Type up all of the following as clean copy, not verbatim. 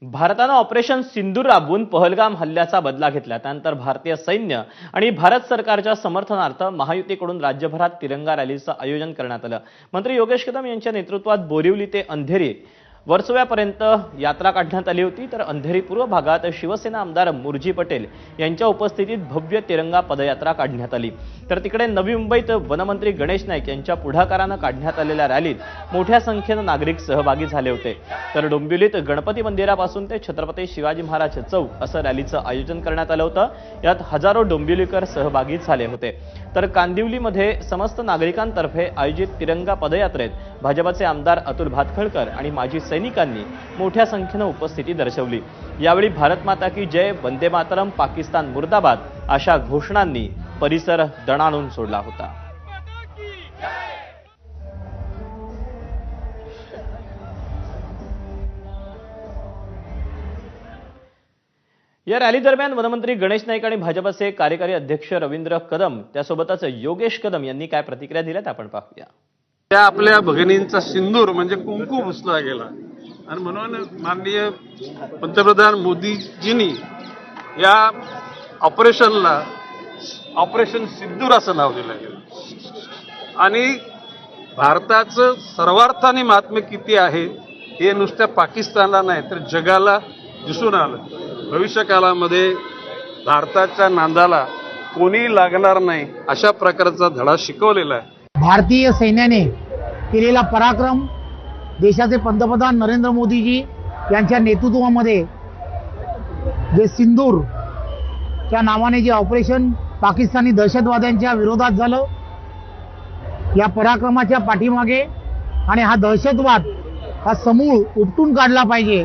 भारतानं ऑपरेशन सिंदूर राबवून पहलगाम हल्ल्याचा बदला घेतला। त्यानंतर भारतीय सैन्य आणि भारत सरकारच्या समर्थनार्थ महायुतीकडून राज्यभरात तिरंगा रॅलीचं आयोजन करण्यात आलं। मंत्री योगेश कदम यांच्या नेतृत्वात बोरिवली ते अंधेरी वर्सोव्यापर्यंत यात्रा काढण्यात आली होती। तर अंधेरी पूर्व भागात शिवसेना आमदार मुरजी पटेल यांच्या उपस्थितीत भव्य तिरंगा पदयात्रा काढण्यात आली। तर तिकडे नवी मुंबईत वनमंत्री गणेश नाईक यांच्या पुढाकारानं काढण्यात आलेल्या रॅलीत मोठ्या संख्येनं नागरिक सहभागी झाले होते। तर डोंबिवलीत गणपती मंदिरापासून ते छत्रपती शिवाजी महाराज चौक असं रॅलीचं आयोजन करण्यात आलं होतं। यात हजारो डोंबिवलीकर सहभागी झाले होते। तर कांदिवलीमध्ये समस्त नागरिकांतर्फे आयोजित तिरंगा पदयात्रेत भाजपचे आमदार अतुल भातखळकर आणि माजी सैनिकांनी मोठ्या संख्येनं उपस्थिती दर्शवली। यावेळी भारत माता की जय, वंदे मातरम, पाकिस्तान मुर्दाबाद अशा घोषणांनी परिसर दणाणून सोडला होता। या रॅली दरम्यान वनमंत्री गणेश नाईक आणि भाजपचे कार्यकारी अध्यक्ष रवींद्र कदम त्यासोबतच योगेश कदम यांनी काय प्रतिक्रिया दिल्यात आपण पाहूया। त्या आपल्या भगिनींचा सिंदूर म्हणजे कुंकू पुसला गेला आणि म्हणून माननीय पंतप्रधान मोदीजींनी या ऑपरेशनला ऑपरेशन सिंदूर असं नाव दिलं गेलं आणि भारताचं सर्वार्थाने महात्म्य किती आहे हे नुसत्या पाकिस्तानला नाही तर जगाला दिसून आलं। भविष्य काळामध्ये भारताच्या नांदाला कोणी लागणार नाही अशा प्रकारचा धडा शिकवलेला आहे। भारतीय सैन्याने केलेला पराक्रम देशाचे पंतप्रधान नरेंद्र मोदीजी यांच्या नेतृत्वामध्ये जे सिंदूर च्या नावाने जे ऑपरेशन पाकिस्तानी दहशतवाद्यांच्या विरोधात झालं, या पराक्रमाच्या पाठीमागे आणि हा दहशतवाद हा समूळ उपटून काढला पाहिजे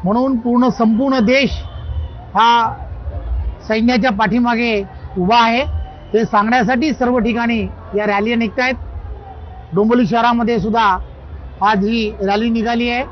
म्हणून संपूर्ण देश हा सैन्याच्या पाठीमागे उभा आहे हे सांगण्यासाठी सर्व ठिकाणी या रॅली निघतायत। डोंबिवली शहरामध्ये सुद्धा आज ही रॅली निघाली आहे।